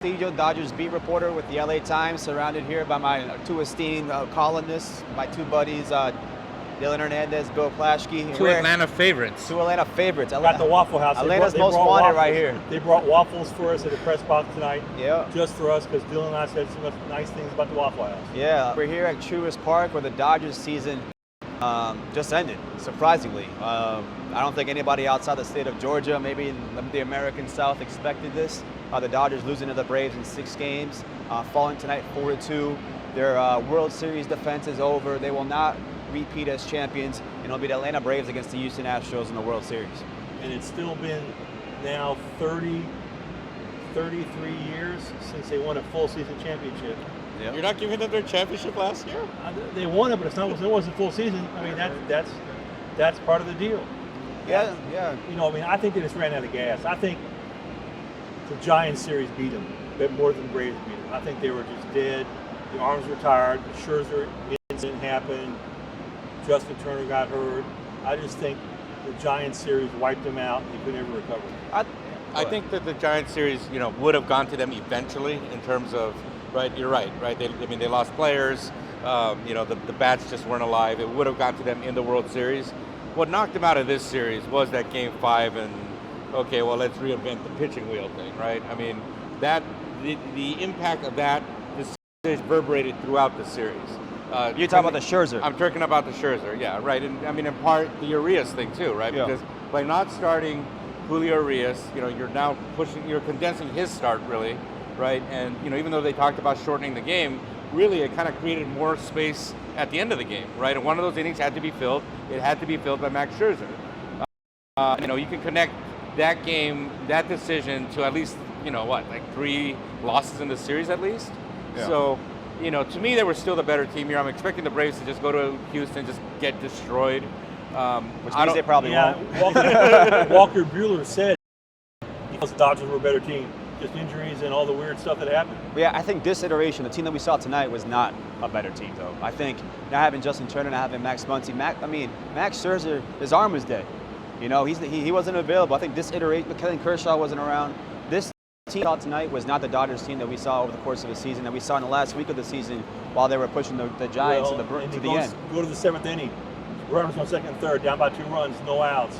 Castillo, Dodgers beat reporter with the LA Times, surrounded here by my two esteemed columnists, my two buddies, Dylan Hernandez, Bill Plaschke. Two Atlanta favorites. Two Atlanta favorites. Got the Waffle House. Atlanta's most wanted right here. They brought waffles for us at the press box tonight. Yeah. Just for us, because Dylan and I said some nice things about the Waffle House. Yeah, we're here at Truist Park where the Dodgers season just ended, surprisingly. I don't think anybody outside the state of Georgia, maybe in the American South, expected this. The Dodgers losing to the Braves in 6 games, falling tonight 4-2. Their World Series defense is over. They will not repeat as champions, and it'll be the Atlanta Braves against the Houston Astros in the World Series. And it's still been now 33 years since they won a full season championship. Yep. You're not giving them their championship last year? They won it, but it wasn't full season. I mean, that's part of the deal. Yeah. You know, I mean, I think they just ran out of gas. I think the Giants series beat them a bit more than the Braves beat them. I think they were just dead. The arms were tired. The Scherzer incident happened. Justin Turner got hurt. I just think the Giants series wiped them out. They could never recover. I think that the Giants series, would have gone to them eventually in terms of, right? You're right. They lost players. The bats just weren't alive. It would have gone to them in the World Series. What knocked them out of this series was that Game 5 and, okay, well, let's reinvent the pitching wheel thing, right? I mean, the impact of that decision reverberated throughout the series. You're talking about the Scherzer. I'm talking about the Scherzer, yeah, right. And I mean, in part, the Urias thing too, right? Yeah. Because by not starting Julio Urias, you're now you're condensing his start, really, right? And, even though they talked about shortening the game, really it kind of created more space at the end of the game, right? And one of those innings had to be filled. It had to be filled by Max Scherzer. You can connect that game, that decision to at least, 3 losses in the series at least. Yeah. So, to me, they were still the better team here. I'm expecting the Braves to just go to Houston and just get destroyed. Which means they probably won't. Walker Buehler said because the Dodgers were a better team. Just injuries and all the weird stuff that happened. Yeah, I think this iteration, the team that we saw tonight, was not a better team, though. I think not having Justin Turner, not having Max Muncy. Max Scherzer, his arm was dead. He wasn't available. I think this iteration, Clayton Kershaw wasn't around. This team tonight was not the Dodgers team that we saw over the course of the season, that we saw in the last week of the season while they were pushing the Giants to the end. Go to the 7th inning. Runners on second and third, down by 2 runs, no outs.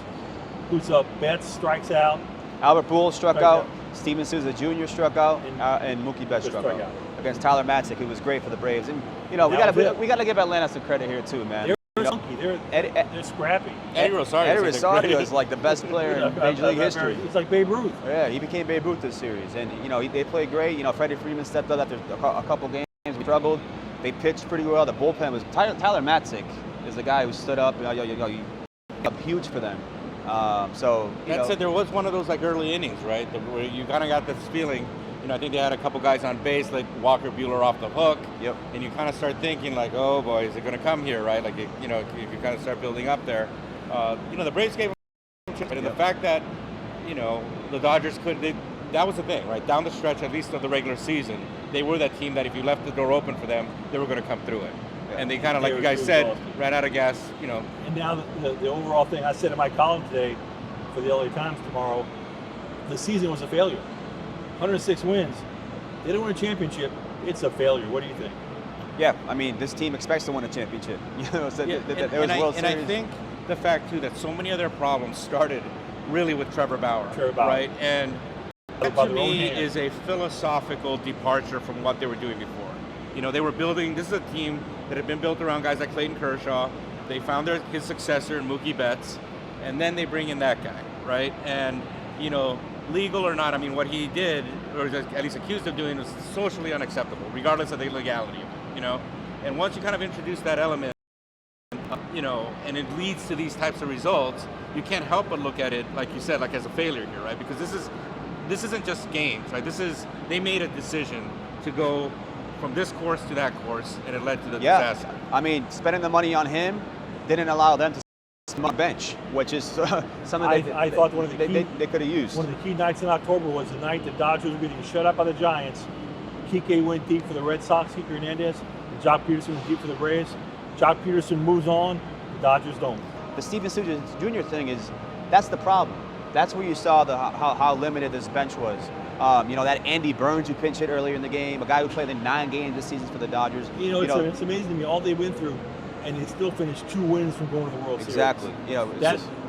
Boots up, Betts strikes out. Albert Pujols struck out. Steven Souza Jr. struck out, and Mookie Betts struck out against Tyler Matzik, who was great for the Braves. And we got to give Atlanta some credit here too, man. They're scrappy. Eddie Rosario is like the best player in Major League history. It's like Babe Ruth. Yeah, he became Babe Ruth this series, and they played great. Freddie Freeman stepped up after a couple games. We struggled. They pitched pretty well. The bullpen was Tyler Matzik is the guy who stood up. Huge for them. That said, there was one of those early innings, right, where you kind of got this feeling. I think they had a couple guys on base, like Walker Buehler off the hook. Yep. And you kind of start thinking, oh boy, is it going to come here, right? You kind of start building up there. The Braves gave them a chance, and the fact that, the Dodgers that was the thing, right? Down the stretch, at least of the regular season, they were that team that if you left the door open for them, they were going to come through it. Yeah. And they kind of, like you guys said, ran out of gas, And now the overall thing, I said in my column today for the LA Times tomorrow, the season was a failure. 106 wins. They didn't win a championship. It's a failure. What do you think? Yeah, this team expects to win a championship. I think the fact too that so many of their problems started really with Trevor Bauer. Right? And that to me is a philosophical departure from what they were doing before. They were building. This is a team that had been built around guys like Clayton Kershaw. They found his successor in Mookie Betts, and then they bring in that guy, right? And legal or not, what he did, or at least accused of doing, was socially unacceptable, regardless of the legality of it, And once you kind of introduce that element, and it leads to these types of results, you can't help but look at it, like you said, as a failure here, right? Because this isn't just games, right? They made a decision to go from this course to that course, and it led to the disaster. Spending the money on him didn't allow them to on the bench, which is something I thought one of the key, they could have used. One of the key nights in October was the night the Dodgers were getting shut up by the Giants. Kike went deep for the Red Sox, Kike Hernandez, and Jock Peterson went deep for the Braves. Jock Peterson moves on, the Dodgers don't. The Steven Souza Jr. thing that's the problem. That's where you saw how limited this bench was. That Andy Burns who pinch hit earlier in the game, a guy who played in 9 games this season for the Dodgers. It's amazing to me all they went through, and they still finished 2 wins from going to the World Series. Exactly.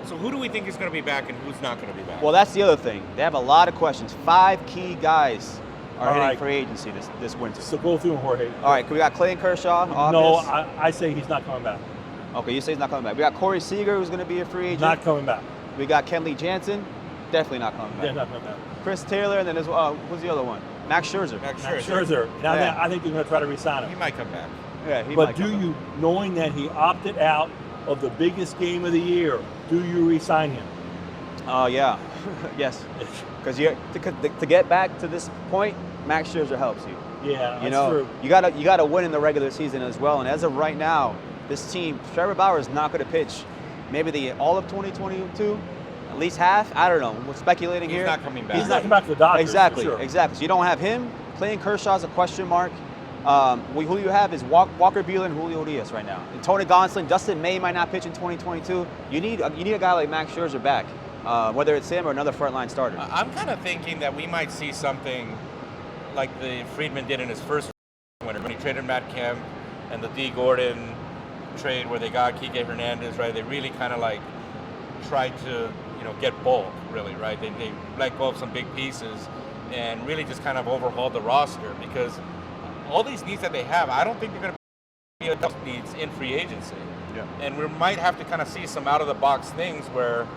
So who do we think is going to be back and who's not going to be back? Well, that's the other thing. They have a lot of questions. 5 key guys are hitting free agency this winter. So go through them, Jorge. All right, we got Clayton Kershaw. No, I say he's not coming back. Okay, you say he's not coming back. We got Corey Seager, who's going to be a free agent. Not coming back. We got Kenley Jansen, definitely not coming back. Yeah, not coming back. Chris Taylor, and then there's who's the other one? Max Scherzer. Max Scherzer. Now, I think they're going to try to re-sign him. He might come back. Yeah, but knowing that he opted out of the biggest game of the year, do you re-sign him? Yeah, yes. Because to get back to this point, Max Scherzer helps you. Yeah, that's true. You gotta win in the regular season as well. And as of right now, this team, Trevor Bauer is not going to pitch maybe all of 2022, at least half. I don't know. We're speculating here. He's not coming back. He's not coming back to the Dodgers. Exactly, for sure. exactly. So you don't have him. Clayton Kershaw's a question mark. Who you have is Walker Buehler and Julio Urias right now. And Tony Gonsolin, Dustin May might not pitch in 2022. You need a guy like Max Scherzer back, whether it's him or another frontline starter. I'm kind of thinking that we might see something like the Friedman did in his first winter when he traded Matt Kemp and the D. Gordon trade where they got Kike Hernandez, right? They really kind of like tried to, get bulk, really, right? They let go of some big pieces and really just kind of overhauled the roster because all these needs that they have, I don't think they're going to be enough needs in free agency. Yeah. And we might have to kind of see some out-of-the-box things where,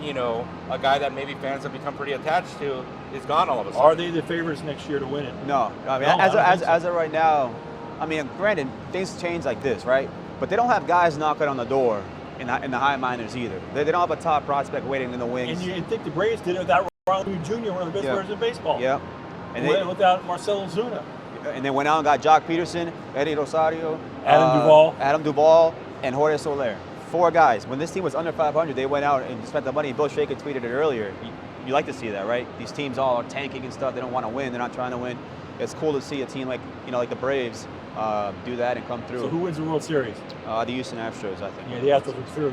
a guy that maybe fans have become pretty attached to is gone all of a sudden. Are they the favorites next year to win it? No. I mean, as of right now, granted, things change like this, right? But they don't have guys knocking on the door in the high minors either. They don't have a top prospect waiting in the wings. And you think the Braves did it without Ronald Jr., one of the best players in baseball. Yeah. And without Marcelo Zuna. And then went out and got Jock Peterson, Eddie Rosario, Adam Duvall, and Jorge Soler. 4 guys. When this team was under 500, they went out and spent the money. Bill Shaker tweeted it earlier. You like to see that, right? These teams all are tanking and stuff. They don't want to win. They're not trying to win. It's cool to see a team like the Braves do that and come through. So who wins the World Series? The Houston Astros, I think. Yeah, the Astros are through.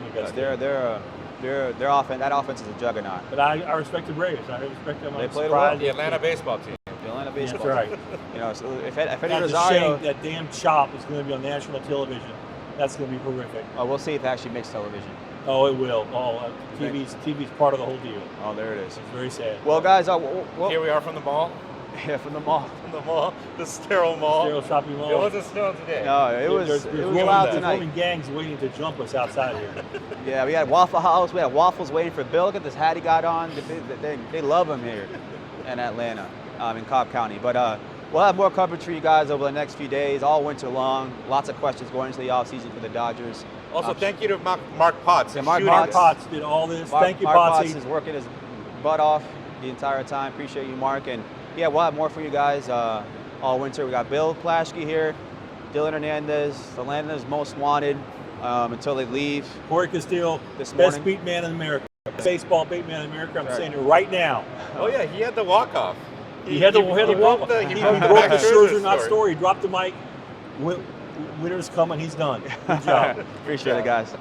Their offense. That offense is a juggernaut. But I respect the Braves. I respect them. They played well. The Atlanta baseball team. The Atlanta baseball. That's team. right. So if Eddie That's Rosario, a shame that damn chop is going to be on national television. That's going to be horrific. we'll see if it actually makes television. Oh, it will. TV's part of the whole deal. Oh, there it is. It's very sad. Well, guys, here we are from the mall. Yeah, from the mall. From the mall, the sterile mall. Sterile shopping mall. It wasn't snowing today. No, it was loud tonight. There's gangs waiting to jump us outside here. Yeah, we had Waffle House. We had waffles waiting for Bill. Look at this hat he got on. They love him here in Atlanta, in Cobb County. But we'll have more coverage for you guys over the next few days, all winter long. Lots of questions going into the offseason for the Dodgers. Also, thank you to Mark Potts. Yeah, Mark Potts did all this. Thank you, Mark Potts. Potts is working his butt off the entire time. Appreciate you, Mark. And yeah, we'll have more for you guys all winter. We got Bill Plaschke here, Dylan Hernandez, Atlanta's most wanted until they leave. Corey Castillo, best beat man in America. Baseball beat man in America. I'm saying it right now. Oh yeah, he had the walk-off. He had the walk-off. He broke the Scherzer not story. He dropped the mic. Winter's coming. He's done. Good job. Appreciate it, guys.